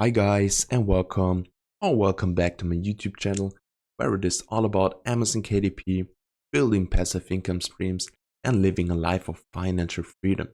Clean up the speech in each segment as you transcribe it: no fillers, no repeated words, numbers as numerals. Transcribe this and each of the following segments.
Hi guys and welcome back to my YouTube channel where it is all about Amazon KDP, building passive income streams and living a life of financial freedom.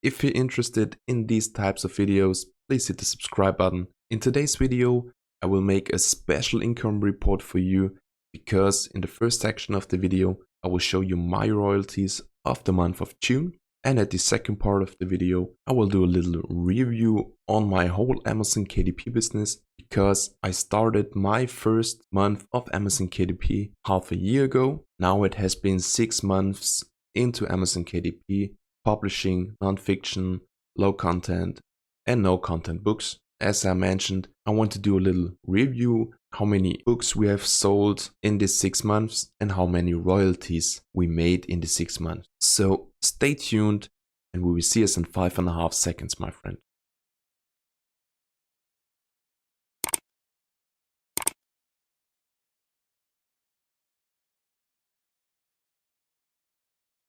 If you're interested in these types of videos, please hit the subscribe button. In today's video, I will make a special income report for you because in the first section of the video, I will show you my royalties of the month of June. And at the second part of the video, I will do a little review on my whole Amazon KDP business because I started my first month of Amazon KDP half a year ago. Now it has been 6 months into Amazon KDP, publishing non-fiction, low content and no content books. As I mentioned, I want to do a little review, how many books we have sold in these 6 months and how many royalties we made in the 6 months. So stay tuned and we will see us in 5.5 seconds, my friend.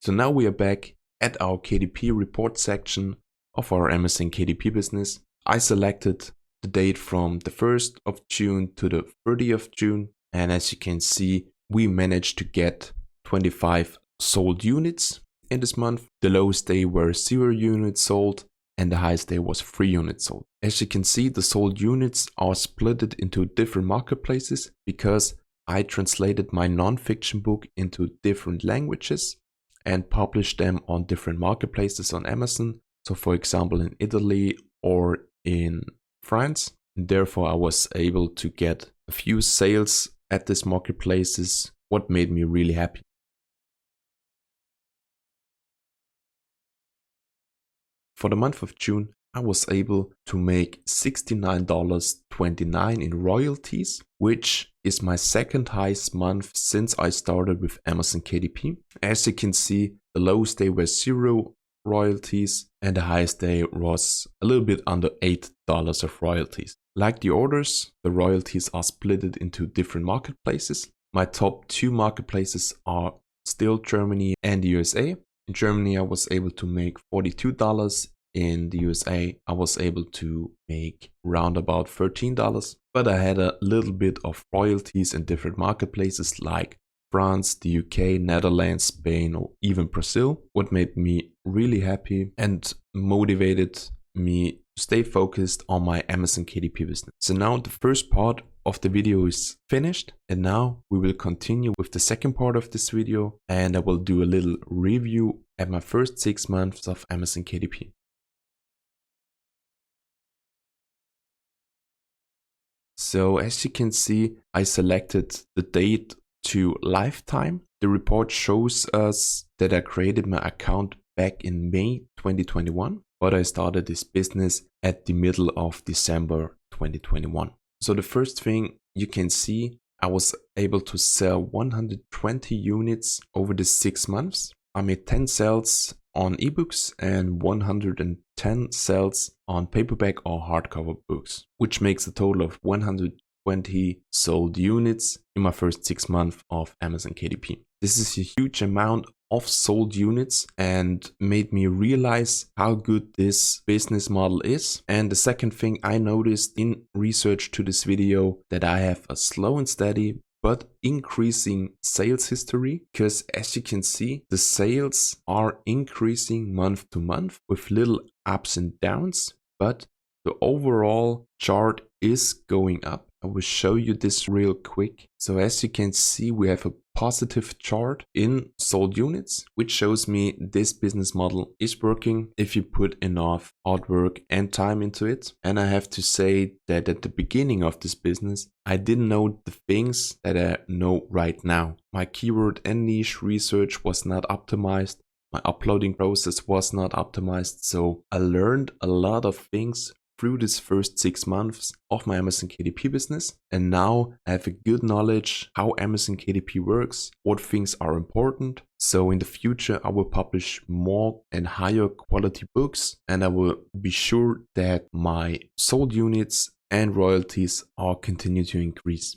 So now we are back at our KDP report section of our Amazon KDP business. I selected the date from the 1st of June to the 30th of June. And as you can see, we managed to get 25 sold units in this month. The lowest day were 0 units sold and the highest day was 3 units sold. As you can see, the sold units are split into different marketplaces because I translated my non-fiction book into different languages and published them on different marketplaces on Amazon. So for example, in Italy or in France. Therefore, I was able to get a few sales at these marketplaces, what made me really happy. For the month of June, I was able to make $69.29 in royalties, which is my second highest month since I started with Amazon KDP. As you can see, the lowest day was 0 royalties and the highest day was a little bit under $8 of royalties. Like the orders, the royalties are split into different marketplaces. My top 2 marketplaces are still Germany and the USA. In Germany, I was able to make $42. In the USA, I was able to make around about $13, but I had a little bit of royalties in different marketplaces like France, the UK, Netherlands, Spain, or even Brazil, what made me really happy and motivated me to stay focused on my Amazon KDP business. So now the first part of the video is finished and now we will continue with the second part of this video and I will do a little review at my first 6 months of Amazon KDP. So as you can see, I selected the date to lifetime. The report shows us that I created my account back in May 2021, but I started this business at the middle of December 2021. So the first thing you can see, I was able to sell 120 units over the 6 months. I made 10 sales on ebooks and 110 sales on paperback or hardcover books, which makes a total of 120 sold units in my first 6 months of Amazon KDP. This is a huge amount of sold units and made me realize how good this business model is. And the second thing I noticed in research to this video, that I have a slow and steady but increasing sales history, because as you can see, the sales are increasing month to month with little ups and downs, but the overall chart is going up. I will show you this real quick. So as you can see, we have a positive chart in sold units, which shows me this business model is working if you put enough hard work and time into it. And I have to say that at the beginning of this business, I didn't know the things that I know right now. My keyword and niche research was not optimized. My uploading process was not optimized. So I learned a lot of things through this first 6 months of my Amazon KDP business. And now I have a good knowledge how Amazon KDP works, what things are important. So in the future, I will publish more and higher quality books, and I will be sure that my sold units and royalties are continue to increase.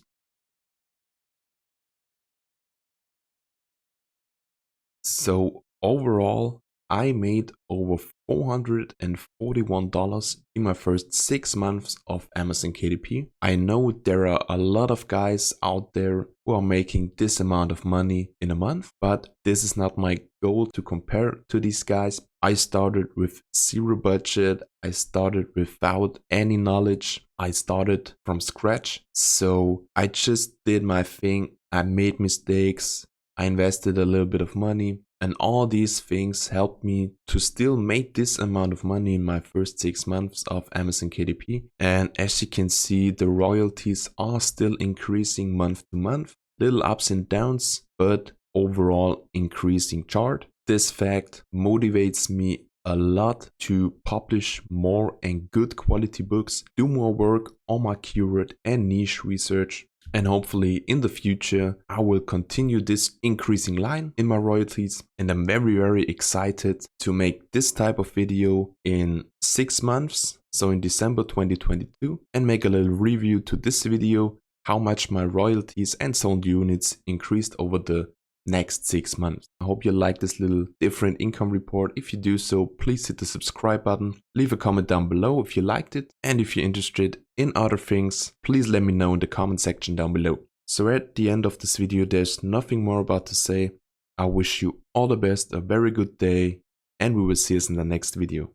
So overall, I made over $441 in my first 6 months of Amazon KDP. I know there are a lot of guys out there who are making this amount of money in a month, but this is not my goal to compare to these guys. I started with zero budget. I started without any knowledge. I started from scratch. So I just did my thing. I made mistakes. I invested a little bit of money. And all these things helped me to still make this amount of money in my first 6 months of Amazon KDP. And as you can see, the royalties are still increasing month to month. Little ups and downs, but overall increasing chart. This fact motivates me a lot to publish more and good quality books, do more work on my keyword and niche research. And hopefully in the future, I will continue this increasing line in my royalties. And I'm very, very excited to make this type of video in 6 months. So in December 2022, and make a little review to this video, how much my royalties and sold units increased over the next 6 months. I hope you like this little different income report. If you do so, please hit the subscribe button, leave a comment down below if you liked it, and if you're interested in other things, please let me know in the comment section down below. So at the end of this video, there's nothing more about to say. I wish you all the best, a very good day, and we will see us in the next video.